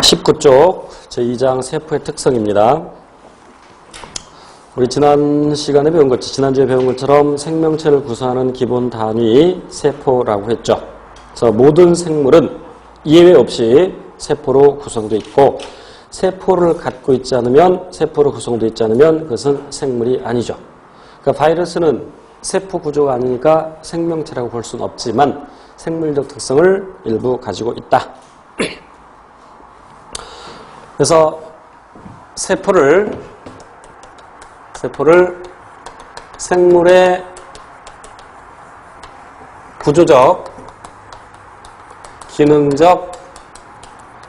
19쪽 제2장 세포의 특성입니다. 우리 지난 시간에 배운 것, 지난주에 배운 것처럼 생명체를 구성하는 기본 단위 세포라고 했죠. 그래서 모든 생물은 예외 없이 세포로 구성되어 있고, 세포를 갖고 있지 않으면, 세포로 구성되어 있지 않으면 그것은 생물이 아니죠. 그러니까 바이러스는 세포 구조가 아니니까 생명체라고 볼 수는 없지만 생물적 특성을 일부 가지고 있다. 그래서 세포를 생물의 구조적, 기능적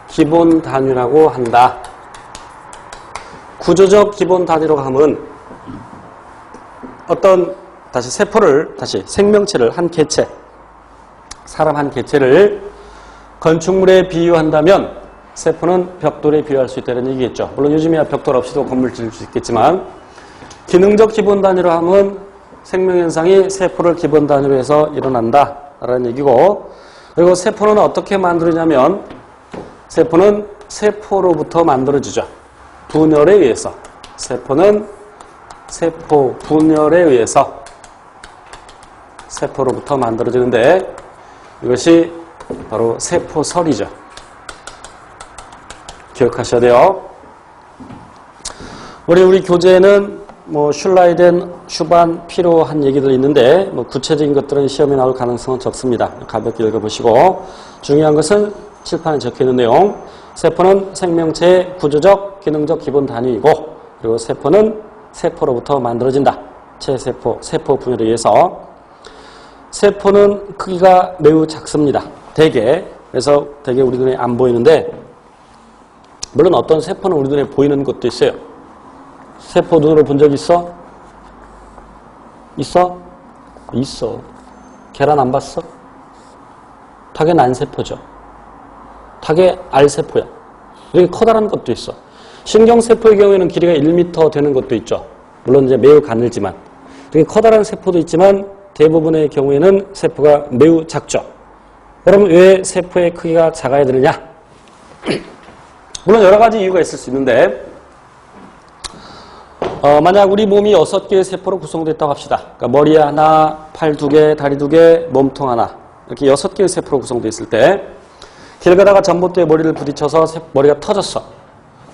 기본 단위라고 한다. 구조적 기본 단위로 하면 생명체를 한 개체, 사람 한 개체를 건축물에 비유한다면 세포는 벽돌에 비유할 수 있다는 얘기겠죠. 물론 요즘이야 벽돌 없이도 건물 지을 수 있겠지만, 기능적 기본 단위로 하면 생명현상이 세포를 기본 단위로 해서 일어난다라는 얘기고, 그리고 세포는 어떻게 만들어지냐면 세포는 세포로부터 만들어지죠. 분열에 의해서. 세포는 세포 분열에 의해서 세포로부터 만들어지는데, 이것이 바로 세포설이죠. 기억하셔야 돼요. 우리 교재에는 슐라이덴, 슈반, 피로 한 얘기들이 있는데 구체적인 것들은 시험에 나올 가능성은 적습니다. 가볍게 읽어보시고, 중요한 것은 칠판에 적혀있는 내용. 세포는 생명체의 구조적, 기능적 기본 단위이고, 그리고 세포는 세포로부터 만들어진다. 체세포, 세포 분열에 의해서. 세포는 크기가 매우 작습니다. 그래서 대개 우리 눈에 안 보이는데, 물론 어떤 세포는 우리 눈에 보이는 것도 있어요. 세포 눈으로 본 적 있어? 있어? 있어. 계란 안 봤어? 닭의 난세포죠. 닭의 알세포야. 이렇게 커다란 것도 있어. 신경세포의 경우에는 길이가 1m 되는 것도 있죠. 물론 이제 매우 가늘지만. 이렇게 커다란 세포도 있지만 대부분의 경우에는 세포가 매우 작죠. 그럼 왜 세포의 크기가 작아야 되느냐? 물론 여러 가지 이유가 있을 수 있는데, 만약 우리 몸이 6개의 세포로 구성됐다고 합시다. 그러니까 머리 하나, 팔 2개, 다리 2개, 몸통 하나, 이렇게 6개의 세포로 구성되어 있을 때, 길 가다가 전봇대에 머리를 부딪혀서 머리가 터졌어.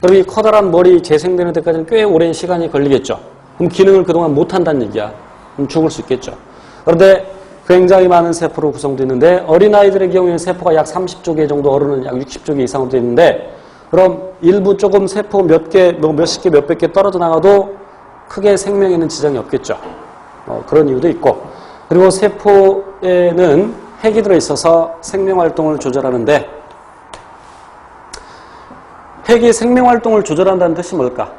그럼 이 커다란 머리 재생되는 데까지는 꽤 오랜 시간이 걸리겠죠. 그럼 기능을 그동안 못한다는 얘기야. 그럼 죽을 수 있겠죠. 그런데 굉장히 많은 세포로 구성되어 있는데, 어린아이들의 경우에는 세포가 약 30조 개 정도, 어른은 약 60조 개 이상으로 되어 있는데, 그럼 일부 조금 세포 몇십 개, 몇백 개 떨어져 나가도 크게 생명에는 지장이 없겠죠. 그런 이유도 있고. 그리고 세포에는 핵이 들어있어서 생명활동을 조절하는데, 핵이 생명활동을 조절한다는 뜻이 뭘까?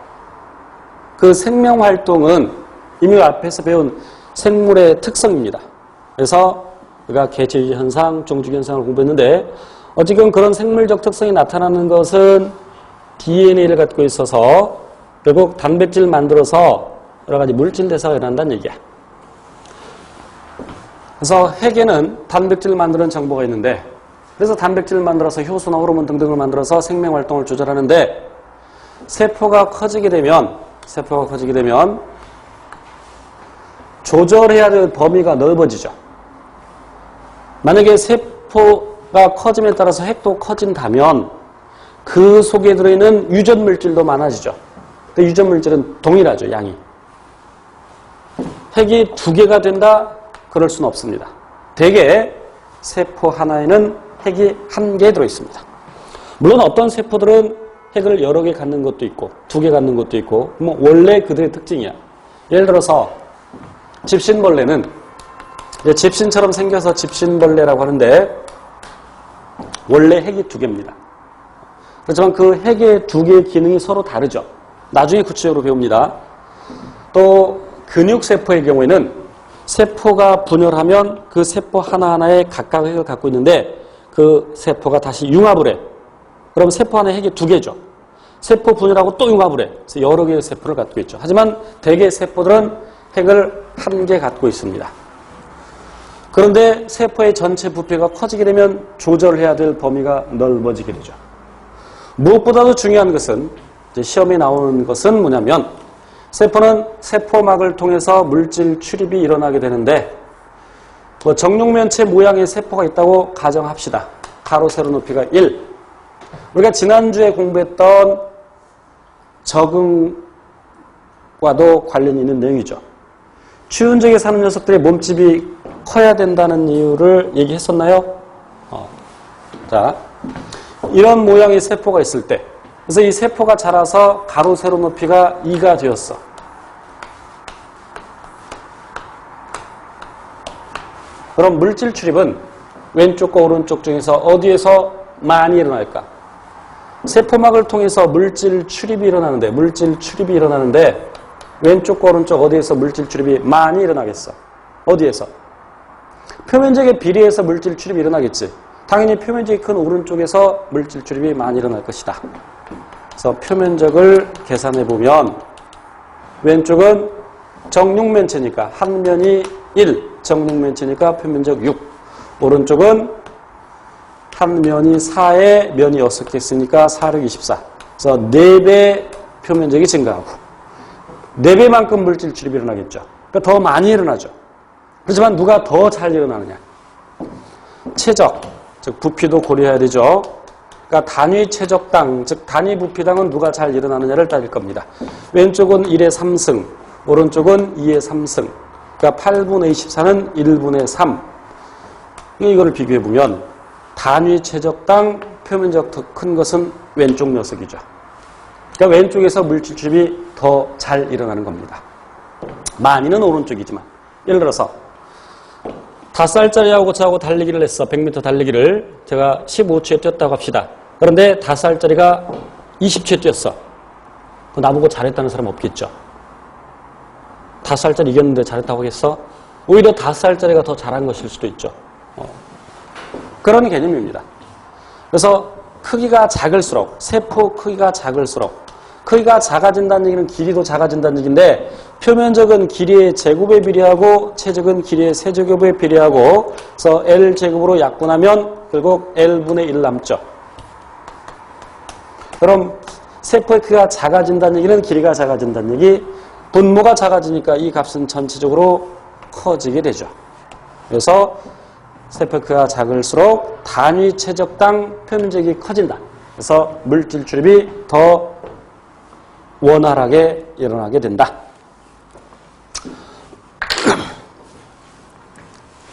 그 생명활동은 이미 앞에서 배운 생물의 특성입니다. 그래서 우리가 개체유지 현상, 종주기 현상을 공부했는데, 어쨌든 그런 생물적 특성이 나타나는 것은 DNA를 갖고 있어서 결국 단백질을 만들어서 여러 가지 물질 대사가 일어난다는 얘기야. 그래서 핵에는 단백질을 만드는 정보가 있는데, 그래서 단백질을 만들어서 효소나 호르몬 등등을 만들어서 생명활동을 조절하는데, 세포가 커지게 되면 조절해야 될 범위가 넓어지죠. 만약에 세포가 커짐에 따라서 핵도 커진다면 그 속에 들어있는 유전 물질도 많아지죠. 근데 유전 물질은 동일하죠, 양이. 핵이 2개가 된다? 그럴 수는 없습니다. 대개 세포 하나에는 핵이 1개 들어있습니다. 물론 어떤 세포들은 핵을 여러 개 갖는 것도 있고 2개 갖는 것도 있고, 원래 그들의 특징이야. 예를 들어서 집신벌레는 집신처럼 생겨서 집신벌레라고 하는데, 원래 핵이 2개입니다. 그렇지만 그 핵의 2개의 기능이 서로 다르죠. 나중에 구체적으로 배웁니다. 또 근육세포의 경우에는 세포가 분열하면 그 세포 하나하나에 각각 핵을 갖고 있는데, 그 세포가 다시 융합을 해. 그럼 세포 하나에 핵이 2개죠. 세포 분열하고 또 융합을 해. 그래서 여러 개의 세포를 갖고 있죠. 하지만 대개 세포들은 핵을 1개 갖고 있습니다. 그런데 세포의 전체 부피가 커지게 되면 조절해야 될 범위가 넓어지게 되죠. 무엇보다도 중요한 것은 이제 시험에 나오는 것은 뭐냐면 세포는 세포막을 통해서 물질 출입이 일어나게 되는데 뭐 정육면체 모양의 세포가 있다고 가정합시다. 가로 세로 높이가 1. 우리가 지난주에 공부했던 적응과도 관련이 있는 내용이죠. 추운 지역에 사는 녀석들의 몸집이 커야 된다는 이유를 얘기했었나요? 자, 이런 모양의 세포가 있을 때 그래서 이 세포가 자라서 가로 세로 높이가 2가 되었어. 그럼 물질 출입은 왼쪽과 오른쪽 중에서 어디에서 많이 일어날까? 세포막을 통해서 물질 출입이 일어나는데 왼쪽과 오른쪽 어디에서 물질 출입이 많이 일어나겠어? 어디에서? 표면적의 비례해서 물질 출입이 일어나겠지. 당연히 표면적이 큰 오른쪽에서 물질 출입이 많이 일어날 것이다. 그래서 표면적을 계산해 보면 왼쪽은 정육면체니까 한 면이 1, 정육면체니까 표면적 6. 오른쪽은 한 면이 4에 면이 6개 있으니까 4, 6, 24. 그래서 4배 표면적이 증가하고 4배만큼 물질 출입이 일어나겠죠. 그러니까 더 많이 일어나죠. 그렇지만 누가 더 잘 일어나느냐? 최적, 즉 부피도 고려해야 되죠. 그러니까 단위 최적당, 즉 단위 부피당은 누가 잘 일어나느냐를 따질 겁니다. 왼쪽은 1의 3승, 오른쪽은 2의 3승. 그러니까 8분의 24는 1분의 3. 이거를 비교해보면 단위 최적당 표면적 더 큰 것은 왼쪽 녀석이죠. 그러니까 왼쪽에서 물질 출입이 더 잘 일어나는 겁니다. 많이는 오른쪽이지만 예를 들어서 5살짜리하고 저하고 달리기를 했어. 100m 달리기를 제가 15초에 뛰었다고 합시다. 그런데 5살짜리가 20초에 뛰었어. 나보고 잘했다는 사람 없겠죠. 5살짜리 이겼는데 잘했다고 하겠어? 오히려 5살짜리가 더 잘한 것일 수도 있죠. 그런 개념입니다. 그래서 크기가 작을수록, 세포 크기가 작을수록, 크기가 작아진다는 얘기는 길이도 작아진다는 얘기인데 표면적은 길이의 제곱에 비례하고 최적은 길이의 세제곱에 비례하고 그래서 L제곱으로 약분하면 결국 L분의 1 남죠. 그럼 세포의 크기가 작아진다는 얘기는 길이가 작아진다는 얘기, 분모가 작아지니까 이 값은 전체적으로 커지게 되죠. 그래서 세포의 크기가 작을수록 단위 최적당 표면적이 커진다. 그래서 물질 출입이 더 원활하게 일어나게 된다.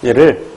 얘를